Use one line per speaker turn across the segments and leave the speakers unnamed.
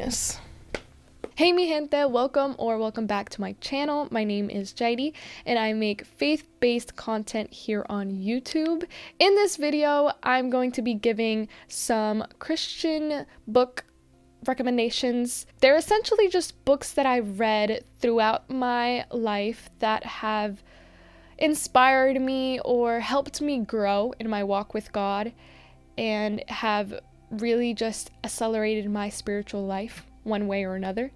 goodness. Hey mi gente, welcome back to my channel. My name is Gente and I make faith-based content here on YouTube. In this video, I'm going to be giving some Christian book recommendations. They're essentially just books that I've read throughout my life that have inspired me or helped me grow in my walk with God and have really just accelerated my spiritual life one way or another.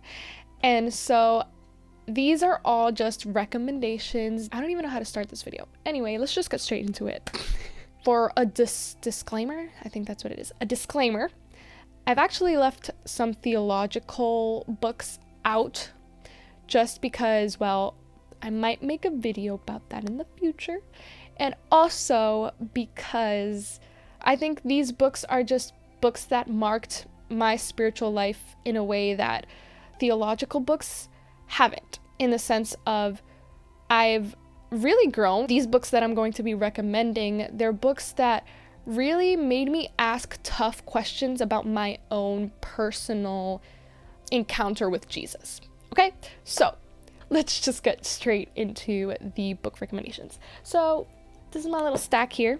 And so these are all just recommendations. I don't even know how to start this video. Anyway, let's just get straight into it. For a disclaimer, I think that's what it is. A disclaimer. I've actually left some theological books out just because, well, I might make a video about that in the future. And also because I think these books are just books that marked my spiritual life in a way that theological books haven't, in the sense of I've really grown. These books that I'm going to be recommending, they're books that really made me ask tough questions about my own personal encounter with Jesus. Okay, so let's just get straight into the book recommendations. So this is my little stack here.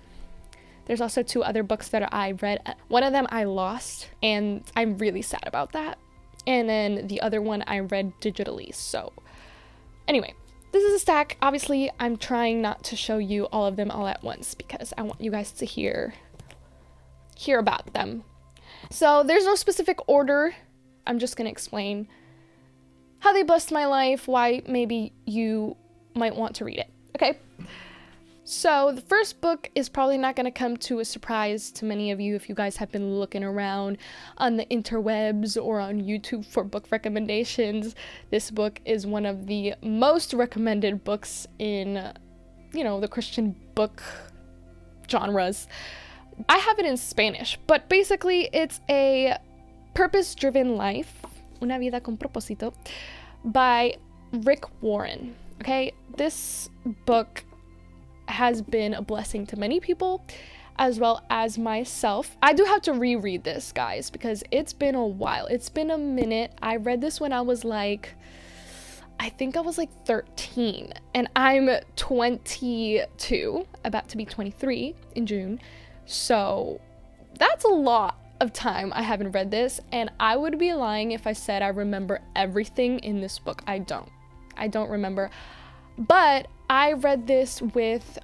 There's also two other books that I read. One of them I lost, and I'm really sad about that. And then the other one I read digitally. So anyway, this is a stack. Obviously, I'm trying not to show you all of them all at once because I want you guys to hear about them. So there's no specific order. I'm just going to explain how they blessed my life, why maybe you might want to read it. Okay? So the first book is probably not going to come to a surprise to many of you if you guys have been looking around on the interwebs or on YouTube for book recommendations. This book is one of the most recommended books in, the Christian book genres. I have it in Spanish, but basically it's a purpose-driven life, Una vida con propósito, by Rick Warren. Okay, this book has been a blessing to many people as well as myself. I do have to reread this, guys, because it's been a while. It's been a minute. I read this when I was like 13, and I'm 22, about to be 23 in June. So that's a lot of time I haven't read this, and I would be lying if I said I remember everything in this book. I don't remember. But I read this with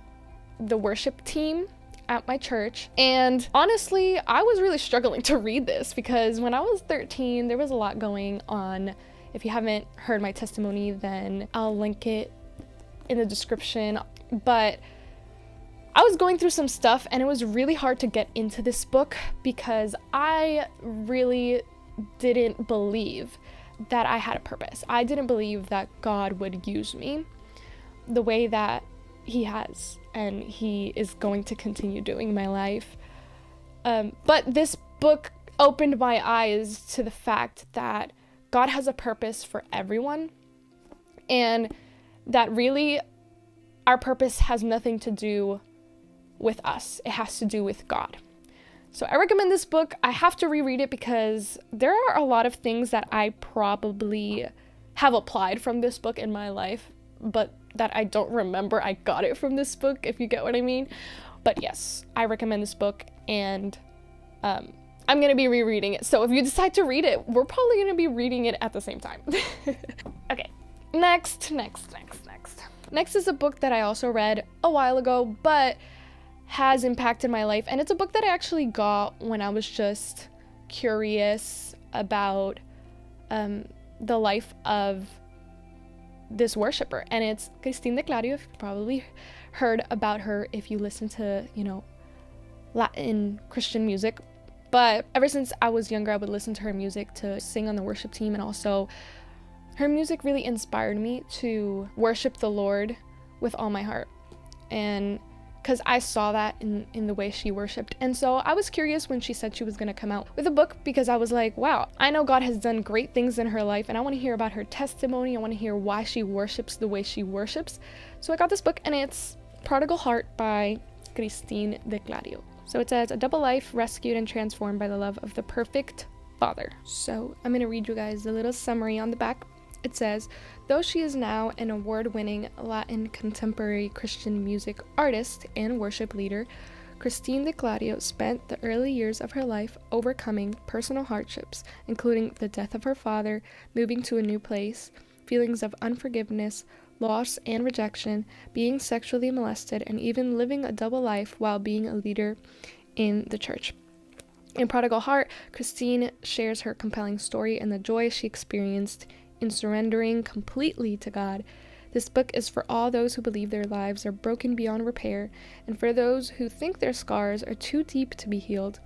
the worship team at my church, and honestly, I was really struggling to read this because when I was 13, there was a lot going on. If you haven't heard my testimony, then I'll link it in the description. But I was going through some stuff, and it was really hard to get into this book because I really didn't believe that I had a purpose. I didn't believe that God would use me the way that he has and he is going to continue doing in my life. But this book opened my eyes to the fact that God has a purpose for everyone, and that really our purpose has nothing to do with us. It has to do with God. So I recommend this book. I have to reread it because there are a lot of things that I probably have applied from this book in my life, but that I don't remember I got it from this book, if you get what I mean. But yes, I recommend this book, and I'm going to be rereading it. So if you decide to read it, we're probably going to be reading it at the same time. Okay, next is a book that I also read a while ago, but has impacted my life. And it's a book that I actually got when I was just curious about the life of this worshiper, and it's Christine de Clario. You've probably heard about her if you listen to, Latin Christian music. But ever since I was younger, I would listen to her music to sing on the worship team, and also her music really inspired me to worship the Lord with all my heart. And because I saw that in the way she worshiped. And so I was curious when she said she was going to come out with a book, because I was like, wow, I know God has done great things in her life, and I want to hear about her testimony. I want to hear why she worships the way she worships. So I got this book, and it's Prodigal Heart by Christine de Clario. So it says, a double life rescued and transformed by the love of the perfect Father. So I'm going to read you guys a little summary on the back. It says, though she is now an award-winning Latin contemporary Christian music artist and worship leader, Christine de Claudio spent the early years of her life overcoming personal hardships, including the death of her father, moving to a new place, feelings of unforgiveness, loss and rejection, being sexually molested, and even living a double life while being a leader in the church. In Prodigal Heart, Christine shares her compelling story and the joy she experienced in surrendering completely to God. This book is for all those who believe their lives are broken beyond repair, and for those who think their scars are too deep to be healed.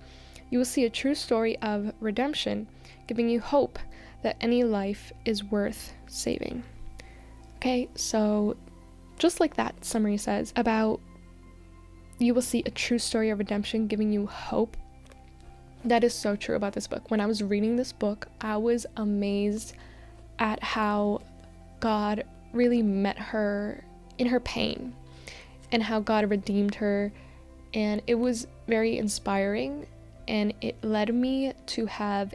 You will see a true story of redemption, giving you hope that any life is worth saving. Okay, so just like that summary says about you will see a true story of redemption, giving you hope. That is so true about this book. When I was reading this book, I was amazed at how God really met her in her pain and how God redeemed her, and it was very inspiring, and it led me to have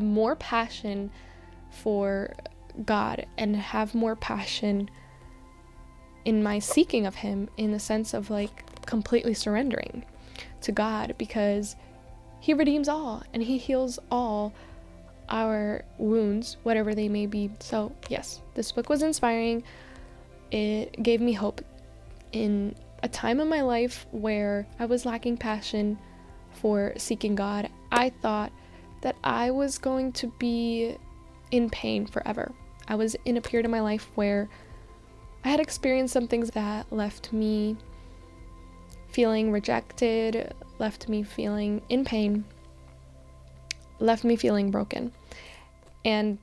more passion for God and have more passion in my seeking of him, in the sense of like completely surrendering to God, because he redeems all and he heals all our wounds, whatever they may be. So yes, this book was inspiring. It gave me hope in a time in my life where I was lacking passion for seeking God. I thought that I was going to be in pain forever. I was in a period of my life where I had experienced some things that left me feeling rejected, left me feeling in pain, left me feeling broken. And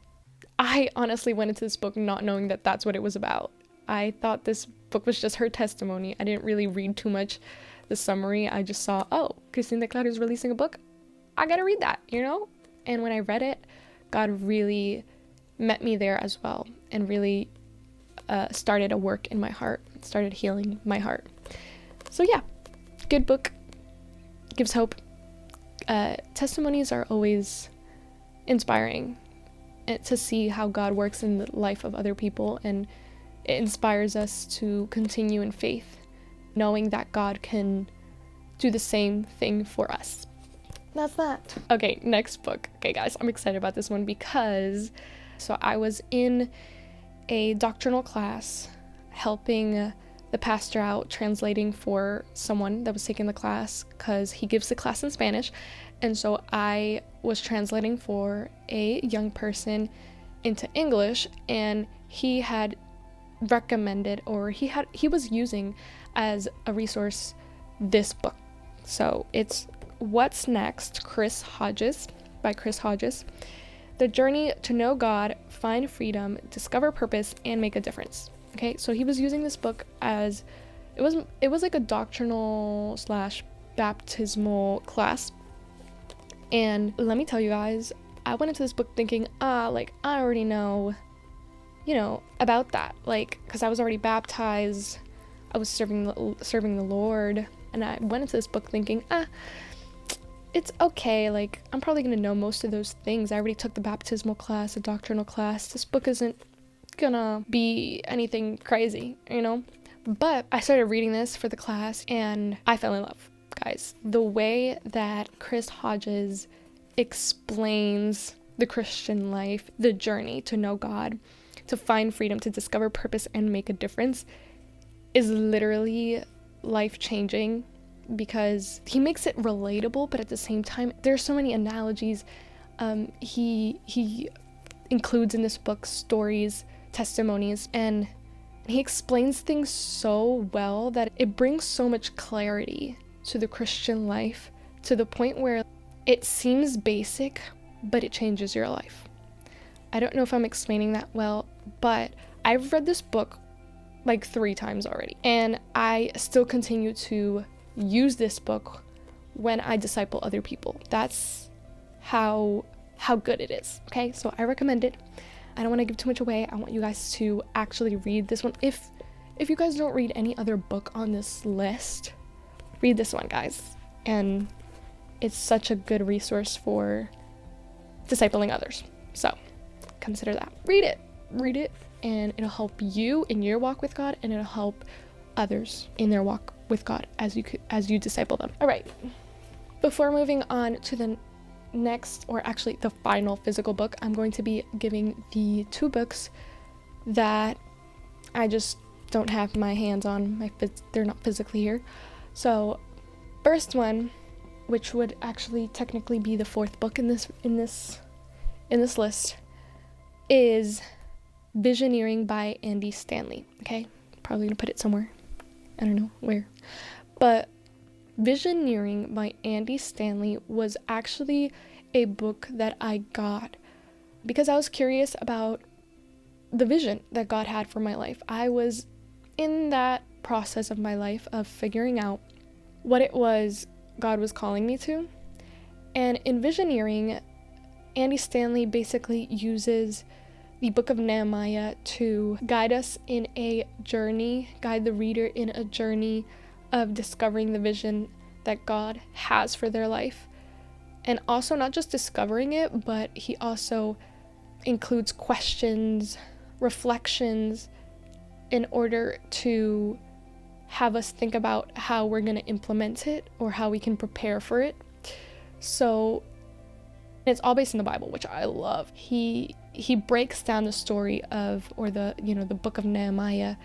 I honestly went into this book not knowing that that's what it was about. I thought this book was just her testimony. I didn't really read too much the summary. I just saw, oh, Christine de Claudio is releasing a book. I gotta read that, you know? And when I read it, God really met me there as well, and really started a work in my heart, started healing my heart. So yeah, good book, gives hope. Testimonies are always inspiring to see how God works in the life of other people, and it inspires us to continue in faith, knowing that God can do the same thing for us. That's that. Okay, next book. Okay guys, I'm excited about this one because I was in a doctrinal class helping the pastor out, translating for someone that was taking the class, because he gives the class in Spanish. And so I was translating for a young person into English, and he had recommended, or he was using as a resource, this book. So it's What's Next, by Chris Hodges. The Journey to Know God, Find Freedom, Discover Purpose, and Make a Difference. Okay, so he was using this book as it was like a doctrinal / baptismal class. And let me tell you guys, I went into this book thinking, like I already know, about that, like, because I was already baptized, I was serving the Lord, and I went into this book thinking, it's okay, like I'm probably gonna know most of those things. I already took the baptismal class, the doctrinal class. This book isn't gonna be anything crazy, But I started reading this for the class and I fell in love, guys. The way that Chris Hodges explains the Christian life, the journey to know God, to find freedom, to discover purpose and make a difference, is literally life-changing, because he makes it relatable, but at the same time there's so many analogies. He includes in this book stories, testimonies, and he explains things so well that it brings so much clarity to the Christian life, to the point where it seems basic, but it changes your life. I don't know if I'm explaining that well, but I've read this book like 3 times already, and I still continue to use this book when I disciple other people. That's how good it is. Okay, so I recommend it. I don't want to give too much away. I want you guys to actually read this one. If you guys don't read any other book on this list, read this one, guys. And it's such a good resource for discipling others. So consider that. Read it, and it'll help you in your walk with God, and it'll help others in their walk with God as you disciple them. All right. Before moving on to the next, or actually the final physical book, I'm going to be giving the 2 books that I just don't have my hands on. They're not physically here. So first one, which would actually technically be the 4th book in this list, is Visioneering by Andy Stanley. Okay, probably gonna put it somewhere, I don't know where, but Visioneering by Andy Stanley was actually a book that I got because I was curious about the vision that God had for my life. I was in that process of my life of figuring out what it was God was calling me to. And in Visioneering, Andy Stanley basically uses the book of Nehemiah to guide the reader in a journey of discovering the vision that God has for their life. And also not just discovering it, but he also includes questions, reflections, in order to have us think about how we're going to implement it or how we can prepare for it. So it's all based in the Bible, which I love. He breaks down the story of, or the book of Nehemiah,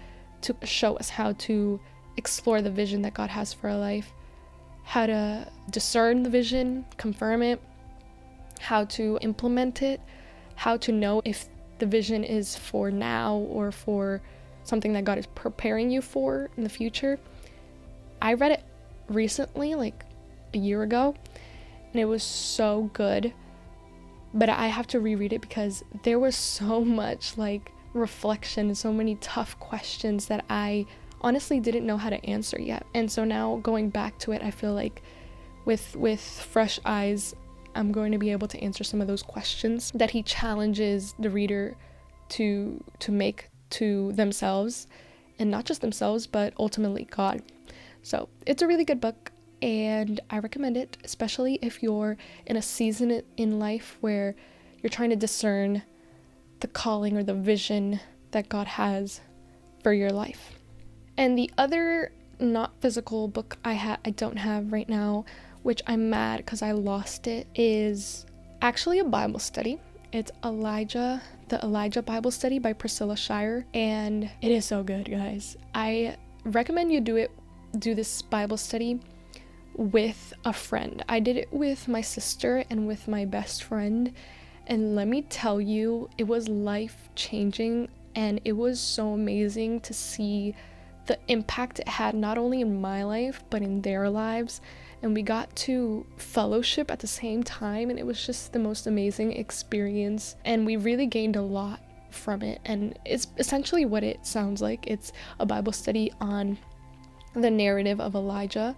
to show us how to explore the vision that God has for our life, how to discern the vision, confirm it, how to implement it, how to know if the vision is for now or for something that God is preparing you for in the future. I read it recently, like a year ago, and it was so good, but I have to reread it because there was so much like reflection, so many tough questions that I honestly didn't know how to answer yet. And so now going back to it, I feel like with fresh eyes, I'm going to be able to answer some of those questions that he challenges the reader to make to themselves, and not just themselves, but ultimately God. So it's a really good book, and I recommend it, especially if you're in a season in life where you're trying to discern the calling or the vision that God has for your life. And the other not physical book I don't have right now, which I'm mad because I lost it, is actually a Bible study. It's the Elijah Bible Study by Priscilla Shirer, and it is so good, guys. I recommend you do this Bible study with a friend. I did it with my sister and with my best friend, and let me tell you, it was life-changing, and it was so amazing to see the impact it had not only in my life but in their lives. And we got to fellowship at the same time, and it was just the most amazing experience, and we really gained a lot from it. And it's essentially what it sounds like. It's a Bible study on the narrative of Elijah,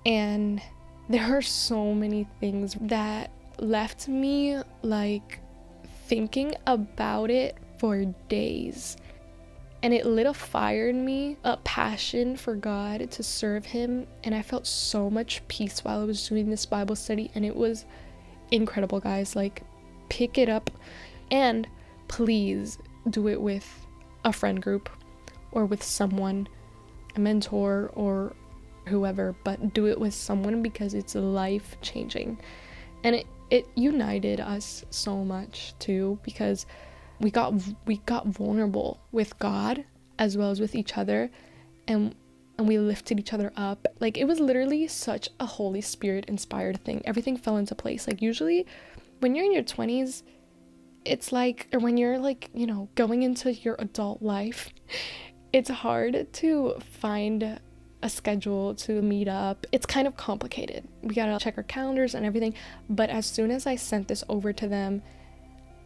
and there are so many things that left me like thinking about it for days. And it lit a fire in me, a passion for God to serve him. And I felt so much peace while I was doing this Bible study. And it was incredible, guys. Like, pick it up. And please do it with a friend group or with someone, a mentor or whoever. But do it with someone because it's life-changing. And it united us so much, too, because we got vulnerable with God as well as with each other, and we lifted each other up. Like, it was literally such a Holy Spirit inspired thing. Everything fell into place. Like, usually when you're in your 20s, it's like, or when you're like, going into your adult life, it's hard to find a schedule to meet up. It's kind of complicated. We gotta check our calendars and everything. But as soon as I sent this over to them,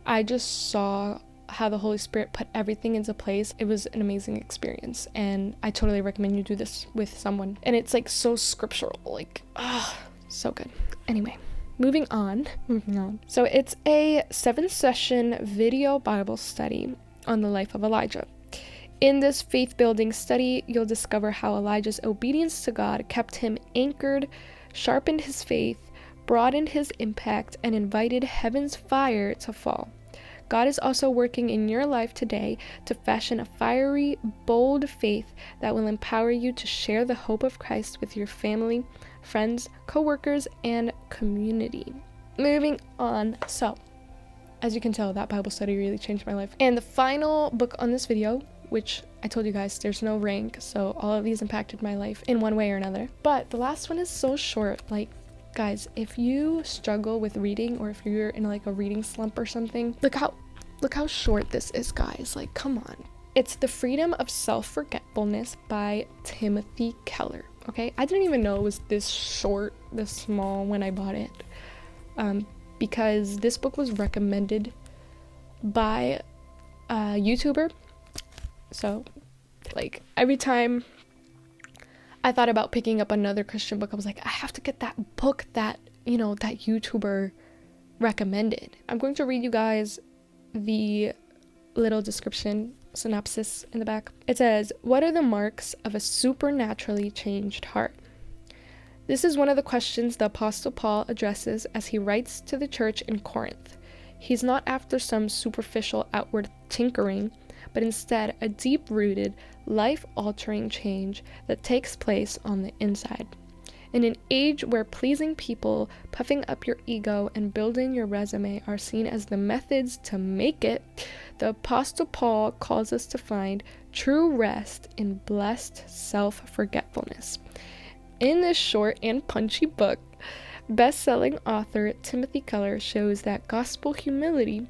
I just saw how the Holy Spirit put everything into place. It was an amazing experience, and I totally recommend you do this with someone. And it's like so scriptural, like, so good. Anyway, moving on. So it's a 7-session video Bible study on the life of Elijah. In this faith-building study, you'll discover how Elijah's obedience to God kept him anchored, sharpened his faith, broadened his impact and invited heaven's fire to fall. God is also working in your life today to fashion a fiery, bold faith that will empower you to share the hope of Christ with your family, friends, co-workers, and community. Moving on. So, as you can tell, that Bible study really changed my life. And the final book on this video, which I told you guys there's no rank, so all of these impacted my life in one way or another. But the last one is so short. Like, guys, if you struggle with reading, or if you're in like a reading slump or something, look how short this is, guys. Like, come on. It's The Freedom of Self-Forgetfulness by Timothy Keller. Okay, I didn't even know it was this short, this small when I bought it, because this book was recommended by a YouTuber. So, like, every time I thought about picking up another Christian book, I was like, I have to get that book that, you know, that YouTuber recommended. I'm going to read you guys the little description synopsis in the back. It says, "What are the marks of a supernaturally changed heart?" This is one of the questions the Apostle Paul addresses as he writes to the church in Corinth. He's not after some superficial outward tinkering, but instead a deep-rooted, life-altering change that takes place on the inside. In an age where pleasing people, puffing up your ego, and building your resume are seen as the methods to make it, the Apostle Paul calls us to find true rest in blessed self-forgetfulness. In this short and punchy book, best-selling author Timothy Keller shows that gospel humility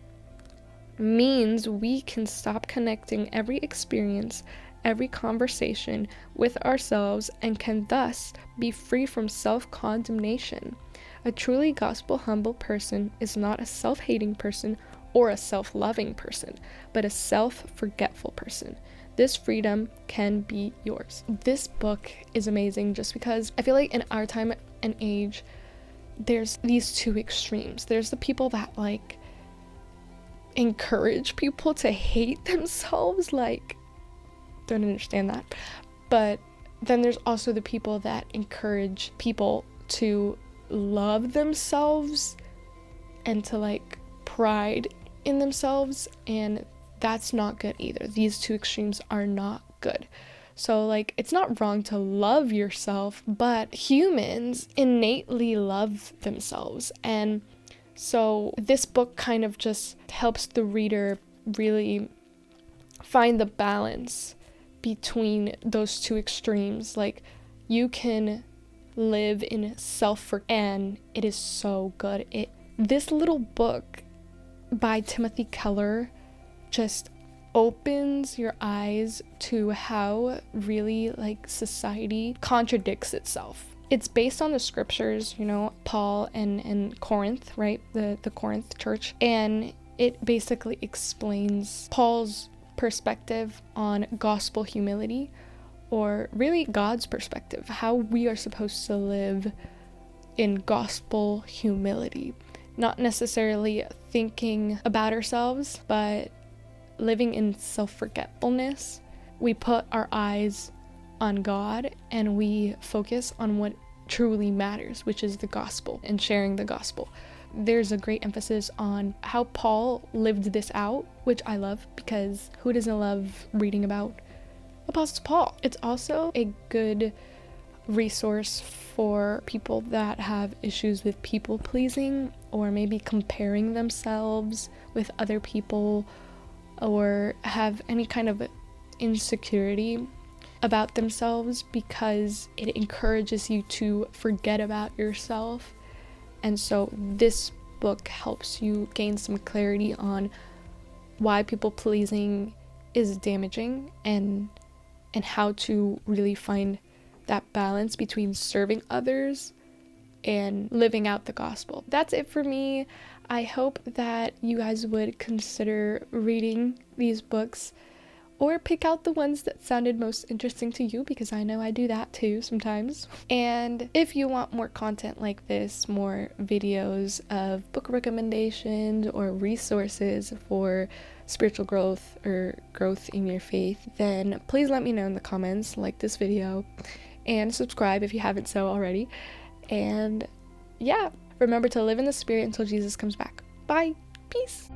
means we can stop connecting every experience, every conversation with ourselves, and can thus be free from self-condemnation. A truly gospel humble person is not a self-hating person or a self-loving person, but a self-forgetful person. This freedom can be yours. This book is amazing just because I feel like in our time and age, there's these two extremes. There's the people that like encourage people to hate themselves, like, don't understand that. But then there's also the people that encourage people to love themselves and to like pride in themselves, and that's not good either. These two extremes are not good. So like, it's not wrong to love yourself, but humans innately love themselves. And so this book kind of just helps the reader really find the balance between those two extremes. Like, you can live in and it is so good. This little book by Timothy Keller just opens your eyes to how really like society contradicts itself. It's based on the scriptures, you know, Paul and Corinth, right? The Corinth church. And it basically explains Paul's perspective on gospel humility, or really God's perspective, how we are supposed to live in gospel humility. Not necessarily thinking about ourselves, but living in self-forgetfulness. We put our eyes on God and we focus on what truly matters, which is the gospel and sharing the gospel. There's a great emphasis on how Paul lived this out, which I love, because who doesn't love reading about Apostle Paul? It's also a good resource for people that have issues with people pleasing, or maybe comparing themselves with other people, or have any kind of insecurity about themselves, because it encourages you to forget about yourself. And so this book helps you gain some clarity on why people pleasing is damaging, and how to really find that balance between serving others and living out the gospel. That's it for me. I hope that you guys would consider reading these books, or pick out the ones that sounded most interesting to you, because I know I do that too sometimes. And if you want more content like this, more videos of book recommendations or resources for spiritual growth or growth in your faith, then please let me know in the comments, like this video, and subscribe if you haven't so already. And yeah, Remember to live in the Spirit until Jesus comes back. Bye. Peace.